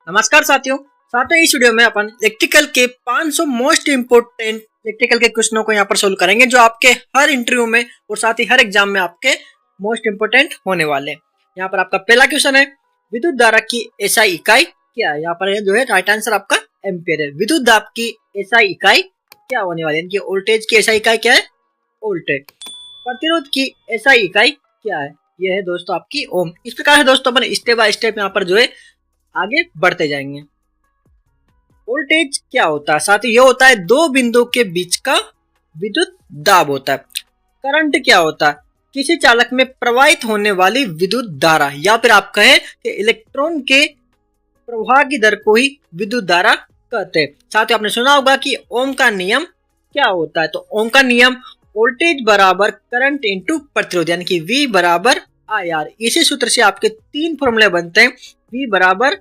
नमस्कार साथियों इस वीडियो में अपन इलेक्ट्रिकल के 500 मोस्ट इम्पोर्टेंट इलेक्ट्रिकल के क्वेश्चनों को यहाँ पर सोल्व करेंगे जो आपके हर इंटरव्यू में और साथ ही हर एग्जाम में आपके मोस्ट इम्पोर्टेंट होने वाले हैं। यहाँ पर आपका पहला क्वेश्चन है, विद्युत धारा की एसआई इकाई क्या है। यहाँ पर जो है राइट आंसर आपका एम्पियर है। विद्युत दाब की एसआई इकाई क्या होने वाली है, इनकी वोल्टेज की एसआई इकाई क्या है, वोल्टेज। प्रतिरोध की एसआई इकाई क्या है, यह है दोस्तों आपकी ओम। इस प्रकार से दोस्तों अपन स्टेप बाय स्टेप यहाँ पर जो है आगे बढ़ते जाएंगे। वोल्टेज क्या होता है, साथ ही ये होता है दो बिंदु के बीच का विद्युत दाब होता है। करंट क्या होता है, किसी चालक में प्रवाहित होने वाली विद्युत धारा, या फिर आप कहें कि इलेक्ट्रॉन के प्रवाह की दर को ही विद्युत धारा कहते हैं। साथ ही आपने सुना होगा कि ओम का नियम क्या होता है, तो ओम का नियम वोल्टेज बराबर करंट इंटू प्रतिरोध, यानी कि V बराबर IR। इसी सूत्र से आपके तीन फॉर्मूले बनते हैं, V बराबर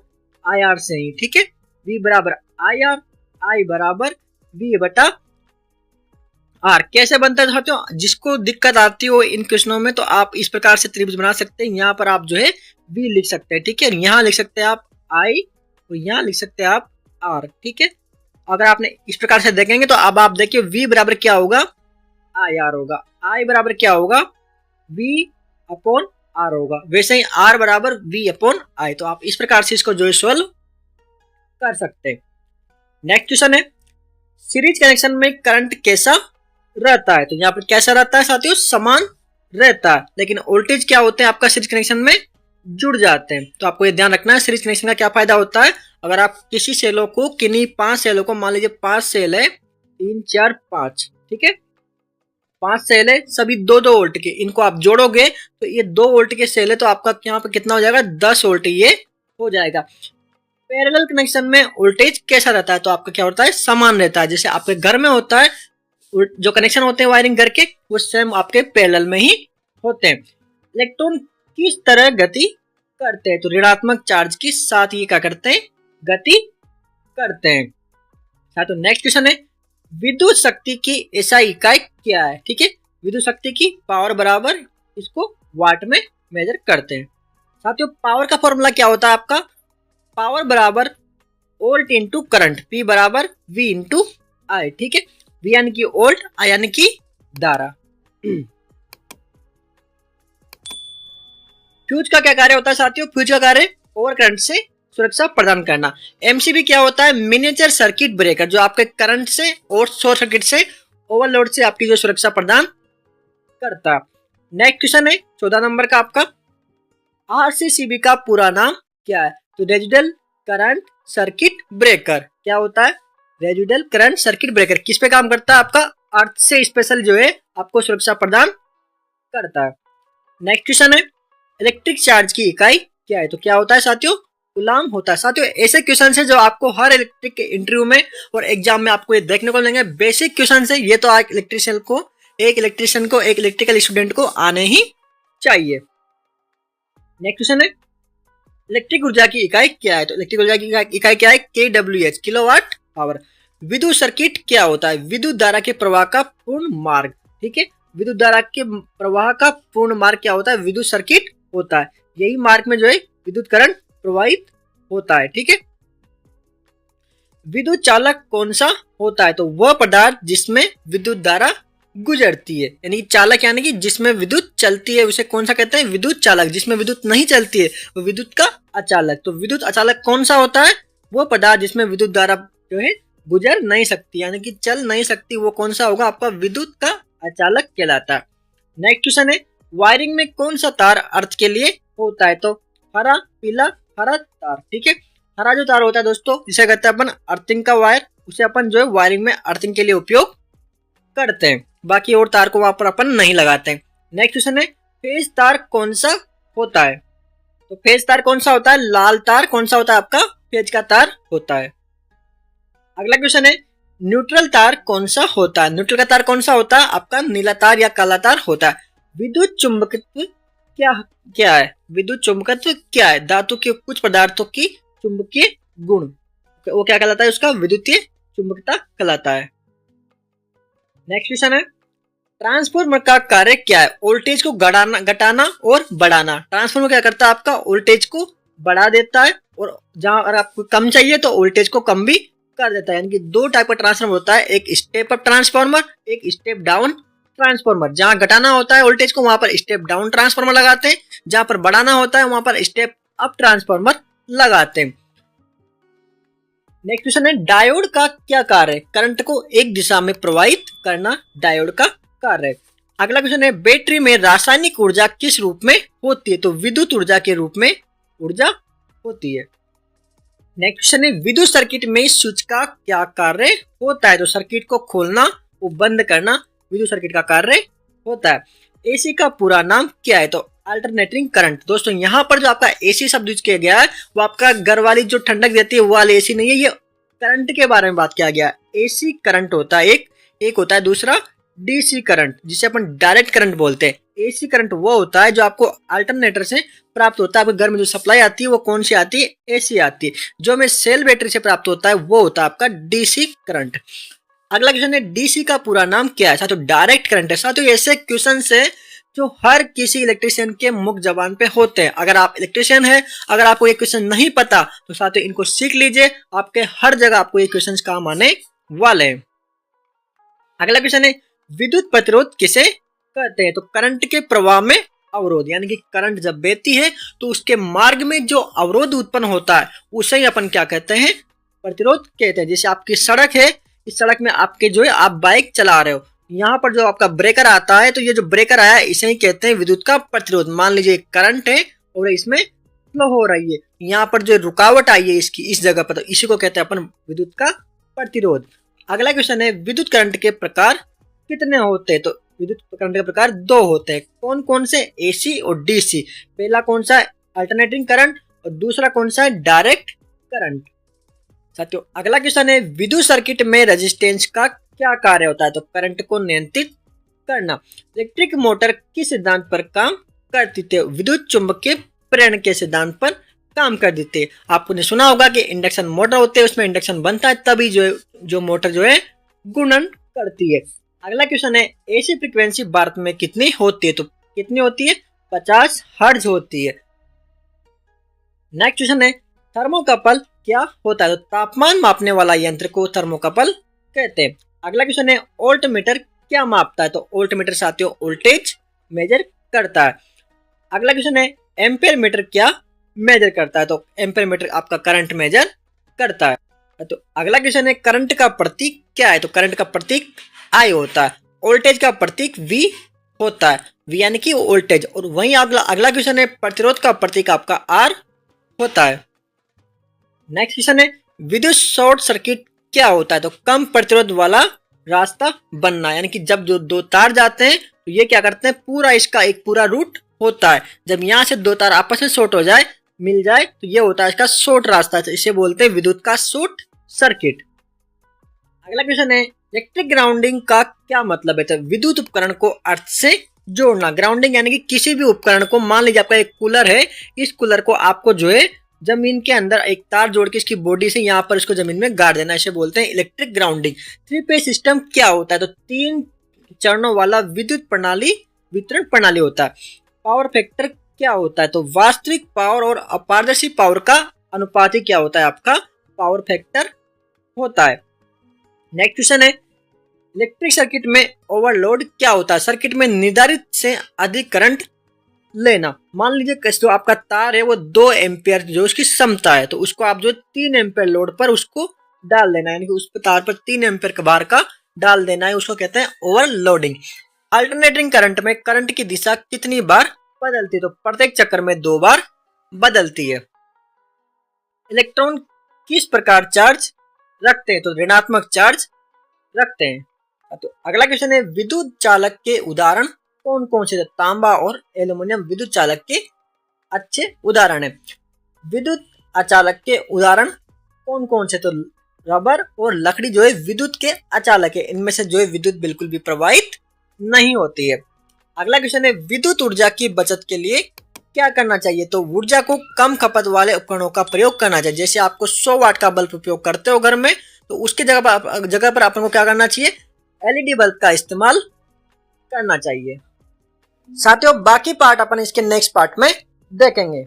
IR से ही, ठीक है। V बराबर IR, I बराबर V बटा R। कैसे बनता है साथियों, जिसको दिक्कत आती हो इन क्वेश्चनों में तो आप इस प्रकार से त्रिभुज बना सकते हैं। यहाँ पर आप जो है V लिख सकते हैं, ठीक है। यहाँ लिख सकते हैं आप I और यहाँ लिख सकते हैं आप R, ठीक है। अगर आपने इस प्रकार से देखेंगे तो अब आप देखिए V बराबर क्या होगा, IR होगा, I बराबर क्या होगा, V अपॉन R होगा, वैसे ही R बराबर V अपॉन I। तो आप इस प्रकार से इसको जो है सोल्व कर सकते हैं। नेक्स्ट क्वेश्चन है, सीरीज कनेक्शन में करंट कैसा रहता है। तो यहाँ पर कैसा रहता है साथियों, समान रहता है, लेकिन वोल्टेज क्या होते हैं आपका सीरीज कनेक्शन में जुड़ जाते हैं। तो आपको ये ध्यान रखना है सीरीज कनेक्शन का क्या फायदा होता है। अगर आप किसी सेलों को, किन्हीं 5 सेलों को, मान लीजिए 5 सेल है, 3 4 5, ठीक है, 5 सेल है, सभी 2-2 वोल्ट के, इनको आप जोड़ोगे तो ये 2 वोल्ट के सेल है, तो आपका यहाँ पर कितना हो जाएगा, 10 वोल्ट ये हो जाएगा। पैरेलल कनेक्शन में वोल्टेज कैसा रहता है, तो आपका क्या होता है, समान रहता है। जैसे आपके घर में होता है, जो कनेक्शन होते हैं वायरिंग घर के, वो सेम आपके पैरेलल में ही होते हैं। इलेक्ट्रॉन किस तरह गति करते हैं, तो ऋणात्मक चार्ज के साथ ये क्या करते हैं, गति करते हैं। तो नेक्स्ट क्वेश्चन है, विद्युत शक्ति की एसआई इकाई क्या है, ठीक है। विद्युत शक्ति की पावर बराबर, इसको वाट में मेजर करते हैं। साथियों पावर का फॉर्मूला क्या होता है आपका, पावर बराबर वोल्ट इंटू करंट, P बराबर V इंटू I, ठीक है। V यानी कि वोल्ट, I यानी कि धारा। फ्यूज का क्या कार्य होता है साथियों, फ्यूज का कार्य ओवर करंट से सुरक्षा प्रदान करना। MCB क्या होता है, मिनिएचर सर्किट ब्रेकर, जो आपके करंट से और शॉर्ट सर्किट से, ओवरलोड से आपकी जो सुरक्षा प्रदान करता है। नेक्स्ट क्वेश्चन है 14 नंबर का आपका, RCCB का पूरा नाम क्या है, तो रेजिडुअल करंट सर्किट ब्रेकर। क्या होता है, रेजिडुअल करंट सर्किट ब्रेकर। किस पे काम करता है, आपका अर्थ से स्पेशल जो है आपको सुरक्षा प्रदान करता है। नेक्स्ट क्वेश्चन है, इलेक्ट्रिक चार्ज की इकाई क्या है, तो क्या होता है साथियों, कूलाम होता है। साथियों ऐसे क्वेश्चन है जो आपको हर इलेक्ट्रिक के इंटरव्यू में और एग्जाम में आपको ये देखने को मिलेंगे। बेसिक क्वेश्चन है ये, तो एक इलेक्ट्रिशियन को एक इलेक्ट्रिकल स्टूडेंट को आने ही चाहिए। नेक्स्ट क्वेश्चन है, इलेक्ट्रिक ऊर्जा की इकाई क्या है, तो इलेक्ट्रिक ऊर्जा की इकाई क्या है, kWh, किलोवाट आवर। विद्युत सर्किट क्या होता है, विद्युत धारा के प्रवाह का पूर्ण मार्ग, ठीक है। विद्युत धारा के प्रवाह का पूर्ण मार्ग क्या होता है, विद्युत सर्किट होता है। यही मार्ग में जो है विद्युत करंट प्रवाहित होता है, ठीक है। विद्युत चालक कौन सा होता है, तो वह पदार्थ जिसमें विद्युत धारा गुजरती है, यानी कि चालक यानी कि जिसमें विद्युत चलती है उसे कौन सा कहते हैं, विद्युत चालक। जिसमें विद्युत नहीं चलती है वो विद्युत का अचालक। तो विद्युत अचालक कौन सा होता है, वो पदार्थ जिसमें विद्युत धारा जो है गुजर नहीं सकती, यानी कि चल नहीं सकती, वो कौन सा होगा, आपका विद्युत का अचालक कहलाता है। नेक्स्ट क्वेश्चन है, वायरिंग में कौन सा तार अर्थ के लिए होता है, तो हरा, पीला, हरा तार, ठीक है। हरा जो तार होता है दोस्तों, जिसे कहते हैं अपन अर्थिंग का वायर, उसे अपन जो है वायरिंग में अर्थिंग के लिए उपयोग करते हैं। बाकी और तार को वहां पर अपन नहीं लगाते हैं। नेक्स्ट क्वेश्चन है, फेज तार कौन सा होता है, तो फेज तार कौन सा होता है, लाल तार कौन सा होता है, आपका फेज का तार होता है। अगला क्वेश्चन है, न्यूट्रल तार कौन सा होता है, न्यूट्रल का तार कौन सा होता है, आपका नीला तार या काला तार होता है। विद्युत चुंबकत्व क्या है, विद्युत चुंबकत्व क्या है, धातु के कुछ पदार्थों की चुंबकीय गुण, वो क्या कहलाता है, उसका विद्युतीय चुंबकता कहलाता है। नेक्स्ट क्वेश्चन है, ट्रांसफार्मर का कार्य क्या है, वोल्टेज को घटाना और बढ़ाना। ट्रांसफार्मर क्या करता है, आपका वोल्टेज को बढ़ा देता है और जहां अगर आपको कम चाहिए तो वोल्टेज को कम भी कर देता है। यानी कि दो टाइप का ट्रांसफार्मर होता है, एक स्टेप अप ट्रांसफार्मर, एक स्टेप डाउन ट्रांसफार्मर। जहां घटाना होता है वोल्टेज को वहां पर स्टेप डाउन ट्रांसफार्मर लगाते हैं, जहां पर बढ़ाना होता है वहां पर स्टेप अप ट्रांसफार्मर लगाते हैं। नेक्स्ट क्वेश्चन है, डायोड का क्या कार्य है? करंट को एक दिशा में प्रवाहित करना डायोड का कार्य है। अगला क्वेश्चन है, बैटरी में रासायनिक ऊर्जा किस रूप में होती है? तो विद्युत ऊर्जा के रूप में ऊर्जा होती है। नेक्स्ट क्वेश्चन है, विद्युत सर्किट में स्विच का क्या कार्य होता है? तो सर्किट को खोलना वो बंद करना विद्युत सर्किट का कार्य होता है। एसी का पूरा नाम क्या है? तो अल्टरनेटिंग करंट। दोस्तों यहाँ पर जो आपका एसी शब्द यूज किया गया है वो आपका घर वाली जो ठंडक देती है वो वाली एसी नहीं है, ये करंट के बारे में बात किया गया है। एसी करंट होता है एक होता है दूसरा डीसी करंट, जिसे अपन डायरेक्ट करंट बोलते हैं। एसी करंट वो होता है जो आपको अल्टरनेटर से प्राप्त होता है। आपके घर में जो सप्लाई आती है वो कौन सी आती है? एसी आती है। जो हमें सेल बैटरी से प्राप्त होता है वो होता है आपका डीसी करंट। अगला क्वेश्चन है, डीसी का पूरा नाम क्या है? साथियों डायरेक्ट करंट है। साथियों ऐसे क्वेश्चन है जो हर किसी इलेक्ट्रिशियन के मुख्य जबान पे होते हैं। अगर आप इलेक्ट्रिशियन है, अगर आपको ये क्वेश्चन नहीं पता तो साथियों इनको सीख लीजिए, आपके हर जगह आपको ये क्वेश्चन काम आने वाले हैं। अगला क्वेश्चन है, विद्युत प्रतिरोध किसे कहते हैं? तो करंट के प्रवाह में अवरोध, यानी कि करंट जब बहती है तो उसके मार्ग में जो अवरोध उत्पन्न होता है उसे ही अपन क्या कहते हैं? प्रतिरोध कहते हैं। जैसे आपकी सड़क है, इस सड़क में आपके जो है आप बाइक चला रहे हो, यहाँ पर जो आपका ब्रेकर आता है तो ये जो ब्रेकर आया है इसे ही कहते हैं विद्युत का प्रतिरोध। मान लीजिए करंट है और इसमें फ्लो हो रही है, यहाँ पर जो रुकावट आई है इसकी इस जगह पर, तो इसी को कहते हैं अपन विद्युत का प्रतिरोध। अगला क्वेश्चन है, विद्युत करंट के प्रकार कितने होते हैं? तो विद्युत करंट के प्रकार दो होते हैं। कौन कौन से? एसी और डीसी। पहला कौन सा है? अल्टरनेटिंग करंट, और दूसरा कौन सा है? Direct current. साथियों अगला क्वेश्चन है, विद्युत सर्किट में रेजिस्टेंस का क्या कार्य होता है? तो करंट को नियंत्रित करना। इलेक्ट्रिक मोटर किस सिद्धांत पर काम करती थी? विद्युत चुंबकीय प्रेरण के सिद्धांत पर काम कर देते हैं। आपने सुना होगा कि इंडक्शन मोटर होते हैं, उसमें इंडक्शन बनता है तभी जो मोटर जो है गुणन करती है। अगला क्वेश्चन है, एसी फ्रीक्वेंसी भारत में कितनी होती है? तो कितनी होती है? 50 हर्ट्ज होती है। नेक्स्ट क्वेश्चन है, थर्मोकपल क्या होता है? तो तापमान मापने वाला यंत्र को थर्मोकपल कहते हैं। अगला क्वेश्चन है, वोल्ट मीटर क्या मापता है? तो वोल्ट मीटर साथियों वोल्टेज मेजर करता है। अगला क्वेश्चन है, एम्पेयर मीटर क्या मेजर करता है? तो एम्पेयर मीटर आपका करंट मेजर करता है। तो अगला क्वेश्चन है, करंट का प्रतीक क्या है? तो करंट का प्रतीक आई होता है। वोल्टेज का प्रतीक वी होता है, वी यानी कि वोल्टेज। और वहीं अगला क्वेश्चन है, प्रतिरोध का प्रतीक आपका आर होता है। नेक्स्ट क्वेश्चन है, विद्युत शॉर्ट सर्किट क्या होता है? तो कम प्रतिरोध वाला रास्ता बनना, यानी कि जब जो दो तार जाते हैं तो ये क्या करते हैं? पूरा इसका एक पूरा रूट होता है। जब यहाँ से दो तार आपस में शॉर्ट हो जाए, मिल जाए, तो ये होता है इसका शॉर्ट रास्ता। इसे बोलते हैं विद्युत का शॉर्ट सर्किट। अगला क्वेश्चन है, इलेक्ट्रिक ग्राउंडिंग का क्या मतलब है? तो विद्युत उपकरण को अर्थ से जोड़ना। ग्राउंडिंग यानी कि किसी भी उपकरण को, मान लीजिए आपका एक कूलर है, इस कूलर को आपको जो है जमीन के अंदर एक तार जोड़ के इसकी बॉडी से यहाँ पर इसको जमीन में गाड़ देना, इसे बोलते हैं electric grounding. Three phase system क्या होता है? तो 3 चरणों वाला विद्युत प्रणाली वितरण प्रणाली होता है। पावर फैक्टर क्या होता है? तो वास्तविक पावर और अपारदर्शी पावर का अनुपात ही क्या होता है? आपका पावर फैक्टर होता है। नेक्स्ट क्वेश्चन है, इलेक्ट्रिक सर्किट में ओवरलोड क्या होता है? सर्किट में निर्धारित से अधिक करंट लेना। मान लीजिए जो आपका तार है वो 2 एम्पियर जो उसकी क्षमता है, तो उसको आप जो 3 एम्पियर लोड पर उसको डाल देना, यानी कि उस तार पर 3 एम्पियर का बार का डाल देना है, उसको कहते हैं ओवरलोडिंग। अल्टरनेटिंग करंट में करंट की दिशा कितनी बार बदलती है? तो प्रत्येक चक्कर में 2 बार बदलती है। इलेक्ट्रॉन किस प्रकार चार्ज रखते हैं? तो ऋणात्मक चार्ज रखते हैं। तो अगला क्वेश्चन है, विद्युत चालक के उदाहरण कौन कौन से? तांबा और एल्यूमिनियम विद्युत चालक के अच्छे उदाहरण है। विद्युत अचालक के उदाहरण कौन कौन से? तो रबर और लकड़ी जो है विद्युत के अचालक है, इनमें से जो है विद्युत बिल्कुल भी प्रवाहित नहीं होती है। अगला क्वेश्चन है, विद्युत ऊर्जा की बचत के लिए क्या करना चाहिए? तो ऊर्जा को कम खपत वाले उपकरणों का प्रयोग करना चाहिए। जैसे आपको 100 वाट का बल्ब उपयोग करते हो घर में, तो उसके जगह पर आपको क्या करना चाहिए? एलईडी बल्ब का इस्तेमाल करना चाहिए। साथियों बाकी पार्ट अपन इसके नेक्स्ट पार्ट में देखेंगे।